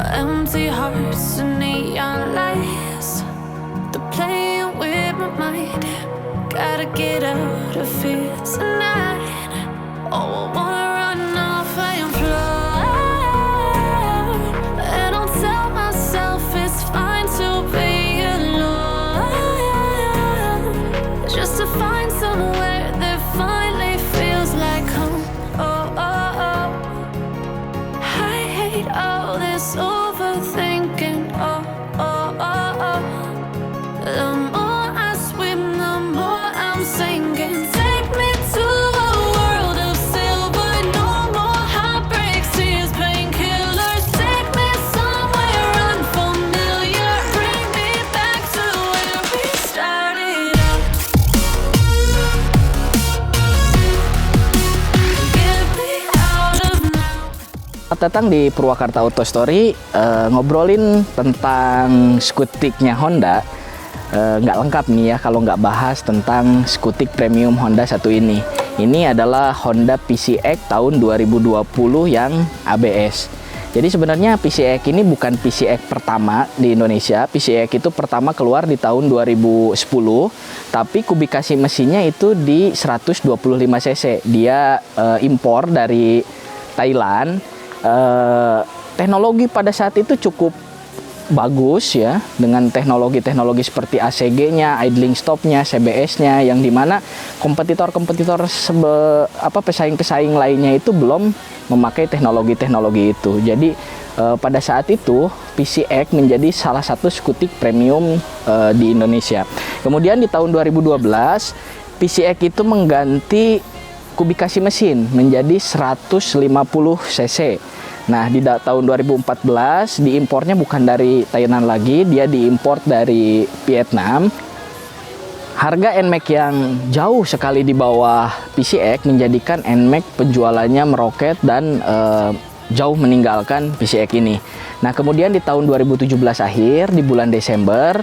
Empty hearts and neon lights, they're playing with my mind. Gotta get out of here tonight. Oh, I wanna run off and fly, and I'll tell myself it's fine to be alone, just to find somewhere that finally feels like home. Oh, oh, oh. I hate all this overthinking. Oh, oh, oh, oh. The more I swim, the more I'm sinking. Take me to a world of silver. No more heartbreaks, tears, painkillers. Take me somewhere unfamiliar. Bring me back to where we started out. Get me out of now. Selamat datang di Purwakarta Auto Story. Ngobrolin tentang skutiknya Honda. Nggak lengkap nih ya kalau nggak bahas tentang skutik premium Honda satu ini. Ini adalah Honda PCX tahun 2020 yang ABS. Jadi sebenarnya PCX ini bukan PCX pertama di Indonesia. PCX itu pertama keluar di tahun 2010, tapi kubikasi mesinnya itu di 125 cc. Dia impor dari Thailand. Teknologi pada saat itu cukup bagus ya, dengan teknologi-teknologi seperti ACG-nya, idling stop-nya, CBS-nya, yang dimana kompetitor-kompetitor pesaing-pesaing lainnya itu belum memakai teknologi-teknologi itu. Jadi pada saat itu PCX menjadi salah satu skutik premium di Indonesia. Kemudian di tahun 2012 PCX itu mengganti kubikasi mesin menjadi 150 cc. Nah, di tahun 2014 diimpornya bukan dari Thailand lagi, dia diimpor dari Vietnam. Harga NMAX yang jauh sekali di bawah PCX menjadikan NMAX penjualannya meroket dan jauh meninggalkan PCX ini. Nah, kemudian di tahun 2017 akhir, di bulan Desember,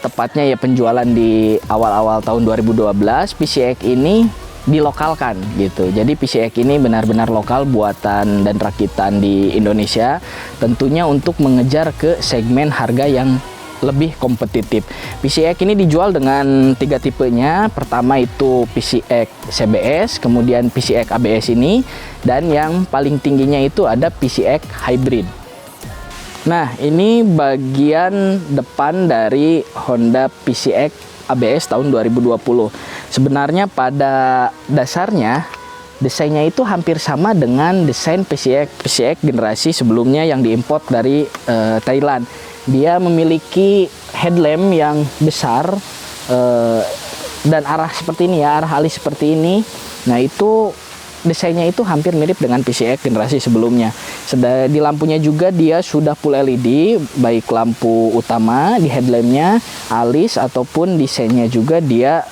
tepatnya ya penjualan di awal-awal tahun 2012, PCX ini dilokalkan gitu. Jadi PCX ini benar-benar lokal, buatan dan rakitan di Indonesia, tentunya untuk mengejar ke segmen harga yang lebih kompetitif. PCX ini dijual dengan 3 tipenya. Pertama itu PCX CBS, kemudian PCX ABS ini, dan yang paling tingginya itu ada PCX Hybrid. Nah, ini bagian depan dari Honda PCX ABS tahun 2020. Sebenarnya pada dasarnya desainnya itu hampir sama dengan desain PCX generasi sebelumnya yang diimpor dari Thailand. Dia memiliki headlamp yang besar dan arah seperti ini ya, arah alis seperti ini. Nah, itu desainnya itu hampir mirip dengan PCX generasi sebelumnya. Di lampunya juga dia sudah full LED, baik lampu utama di headlampnya, alis ataupun desainnya juga dia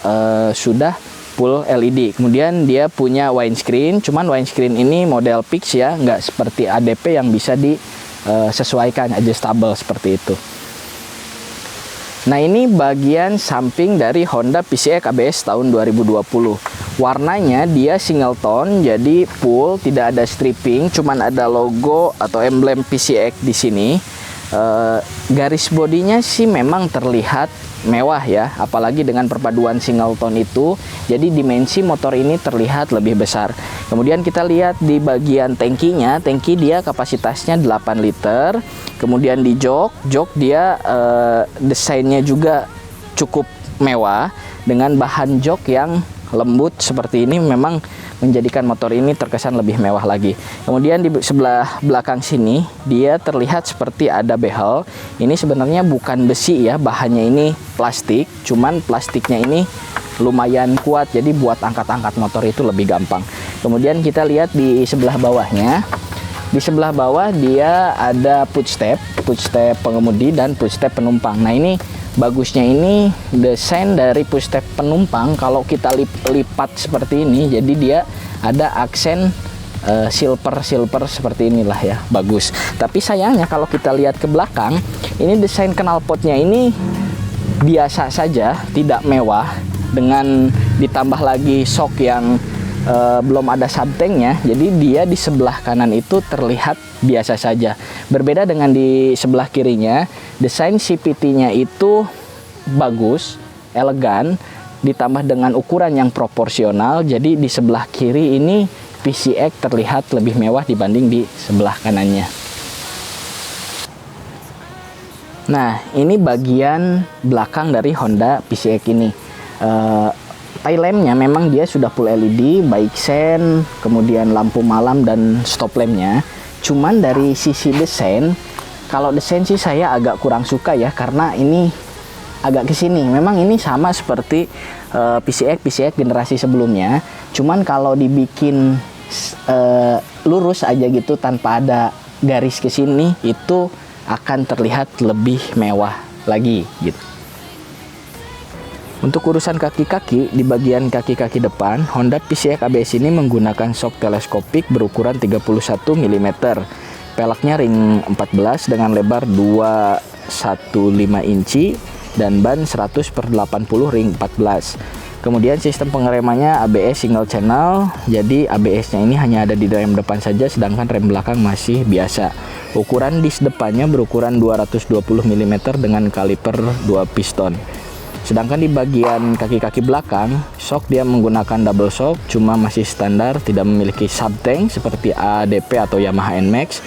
sudah full LED. Kemudian dia punya windscreen, cuman windscreen ini model fix ya, nggak seperti ADP yang bisa disesuaikan, adjustable seperti itu. Nah, ini bagian samping dari Honda PCX ABS tahun 2020. Warnanya dia single tone, jadi full, tidak ada stripping, cuman ada logo atau emblem PCX di sini. Garis bodinya sih memang terlihat mewah ya, apalagi dengan perpaduan single tone itu, jadi dimensi motor ini terlihat lebih besar. Kemudian kita lihat di bagian tangkinya, tangki dia kapasitasnya 8 liter. Kemudian di jok dia desainnya juga cukup mewah dengan bahan jok yang lembut seperti ini, memang menjadikan motor ini terkesan lebih mewah lagi. Kemudian di sebelah belakang sini dia terlihat seperti ada behel. Ini sebenarnya bukan besi ya, bahannya ini plastik, cuman plastiknya ini lumayan kuat, jadi buat angkat-angkat motor itu lebih gampang. Kemudian kita lihat di sebelah bawahnya. Di sebelah bawah dia ada footstep pengemudi dan footstep penumpang. Nah, ini bagusnya ini desain dari footstep penumpang, kalau kita lipat seperti ini, jadi dia ada aksen silver seperti inilah ya, bagus. Tapi sayangnya kalau kita lihat ke belakang, ini desain knalpotnya ini biasa saja, tidak mewah, dengan ditambah lagi shock yang belum ada subtanknya, jadi dia di sebelah kanan itu terlihat biasa saja. Berbeda dengan di sebelah kirinya, desain CVT-nya itu bagus, elegan, ditambah dengan ukuran yang proporsional. Jadi di sebelah kiri ini PCX terlihat lebih mewah dibanding di sebelah kanannya. Nah, ini bagian belakang dari Honda PCX ini. Tail lampnya memang dia sudah full LED, baik sen, kemudian lampu malam dan stop lampnya. Cuman dari sisi desain, kalau desain sih saya agak kurang suka ya, karena ini agak kesini. Memang ini sama seperti PCX generasi sebelumnya. Cuman kalau dibikin lurus aja gitu tanpa ada garis ke sini, itu akan terlihat lebih mewah lagi gitu. Untuk urusan kaki-kaki, di bagian kaki-kaki depan, Honda PCX ABS ini menggunakan shock teleskopik berukuran 31 mm. Peleknya ring 14 dengan lebar 215 inci dan ban 100/80 ring 14. Kemudian sistem pengeremannya ABS single channel, jadi ABS-nya ini hanya ada di rem depan saja, sedangkan rem belakang masih biasa. Ukuran dis depannya berukuran 220 mm dengan kaliper 2 piston. Sedangkan di bagian kaki-kaki belakang, shock dia menggunakan double shock, cuma masih standar, tidak memiliki subtank seperti ADP atau Yamaha NMAX.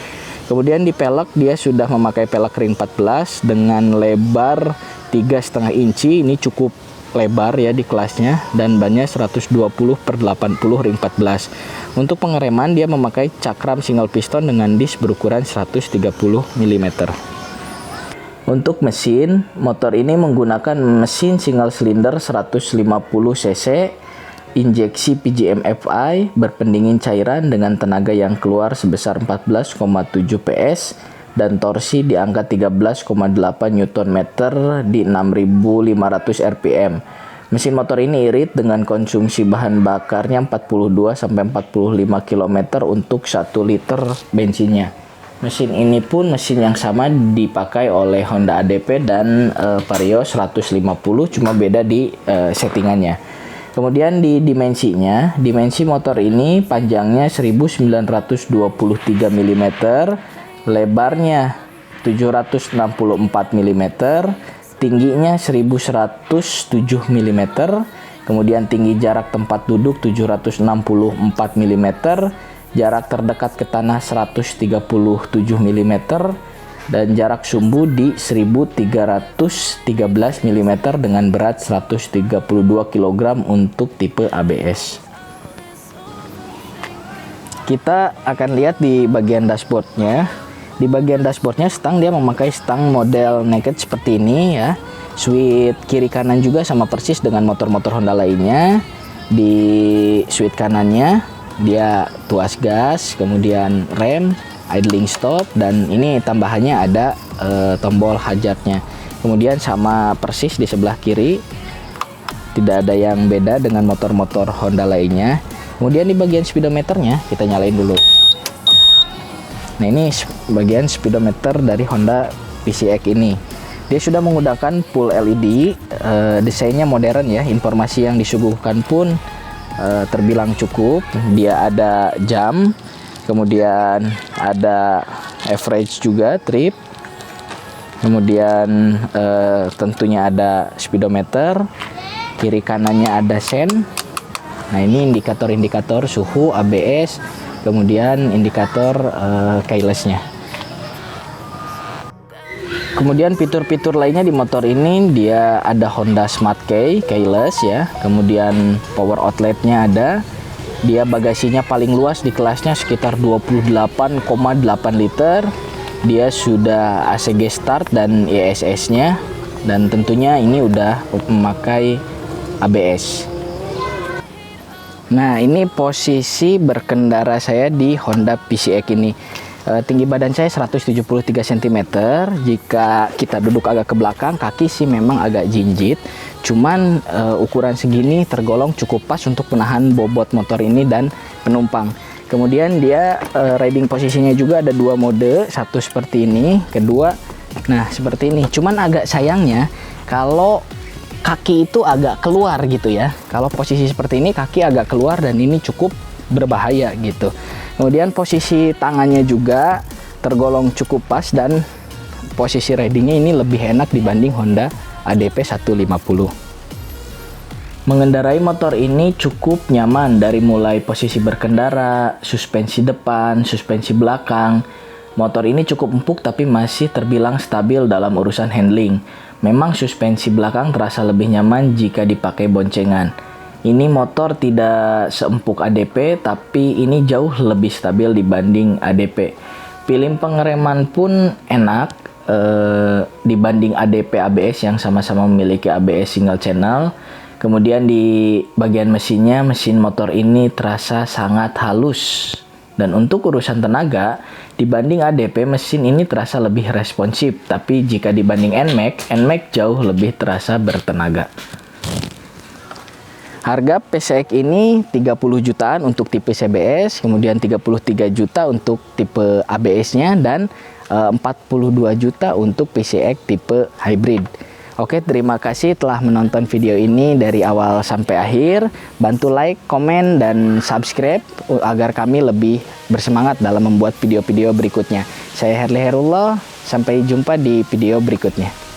Kemudian di pelek dia sudah memakai pelek ring 14 dengan lebar 3,5 inci, ini cukup lebar ya di kelasnya, dan bannya 120/80 ring 14. Untuk pengereman dia memakai cakram single piston dengan dis berukuran 130 mm. Untuk mesin, motor ini menggunakan mesin single cylinder 150 cc, injeksi PGM FI, berpendingin cairan dengan tenaga yang keluar sebesar 14,7 PS dan torsi di angka 13,8 Nm di 6.500 rpm. Mesin motor ini irit dengan konsumsi bahan bakarnya 42-45 km untuk 1 liter bensinnya. Mesin ini pun mesin yang sama dipakai oleh Honda ADP dan Vario 150, cuma beda di settingannya. Kemudian di dimensinya, dimensi motor ini panjangnya 1923 mm, lebarnya 764 mm, tingginya 1107 mm, kemudian tinggi jarak tempat duduk 764 mm, jarak terdekat ke tanah 137 mm, dan jarak sumbu di 1313 mm dengan berat 132 kg untuk tipe ABS. Kita akan lihat di bagian dashboardnya. Di bagian dashboardnya stang dia memakai stang model naked seperti ini ya. Switch kiri kanan juga sama persis dengan motor-motor Honda lainnya. Di switch kanannya dia tuas gas, kemudian rem, idling stop, dan ini tambahannya ada tombol hazardnya. Kemudian sama persis di sebelah kiri, tidak ada yang beda dengan motor-motor Honda lainnya. Kemudian di bagian speedometernya kita nyalain dulu. Nah, ini bagian speedometer dari Honda PCX ini. Dia sudah menggunakan full LED, desainnya modern ya. Informasi yang disuguhkan pun terbilang cukup. Dia ada jam, kemudian ada average juga, trip, kemudian tentunya ada speedometer, kiri kanannya ada sen. Nah, ini indikator-indikator suhu, ABS, kemudian indikator keyless-nya. Kemudian fitur-fitur lainnya di motor ini, dia ada Honda Smart Key keyless ya. Kemudian power outletnya ada. Dia bagasinya paling luas di kelasnya sekitar 28,8 liter. Dia sudah ACG start dan ESS-nya, dan tentunya ini udah memakai ABS. Nah, ini posisi berkendara saya di Honda PCX ini. Tinggi badan saya 173 cm. Jika kita duduk agak ke belakang, kaki sih memang agak jinjit. Cuman ukuran segini tergolong cukup pas untuk menahan bobot motor ini dan penumpang. Kemudian dia riding posisinya juga ada dua mode, satu seperti ini, kedua nah seperti ini. Cuman agak sayangnya kalau kaki itu agak keluar gitu ya. Kalau posisi seperti ini kaki agak keluar dan ini cukup berbahaya gitu. Kemudian posisi tangannya juga tergolong cukup pas dan posisi ridingnya ini lebih enak dibanding Honda ADP 150. Mengendarai motor ini cukup nyaman dari mulai posisi berkendara, suspensi depan, suspensi belakang. Motor ini cukup empuk tapi masih terbilang stabil dalam urusan handling. Memang suspensi belakang terasa lebih nyaman jika dipakai boncengan. Ini motor tidak seempuk ADP tapi ini jauh lebih stabil dibanding ADP. Pilih pengereman pun enak dibanding ADP ABS yang sama-sama memiliki ABS single channel. Kemudian di bagian mesinnya, mesin motor ini terasa sangat halus. Dan untuk urusan tenaga, dibanding ADP mesin ini terasa lebih responsif. Tapi jika dibanding NMAX jauh lebih terasa bertenaga. Harga PCX ini 30 jutaan untuk tipe CBS, kemudian 33 juta untuk tipe ABS-nya, dan 42 juta untuk PCX tipe hybrid. Oke, terima kasih telah menonton video ini dari awal sampai akhir. Bantu like, komen, dan subscribe agar kami lebih bersemangat dalam membuat video-video berikutnya. Saya Herli Herullah, sampai jumpa di video berikutnya.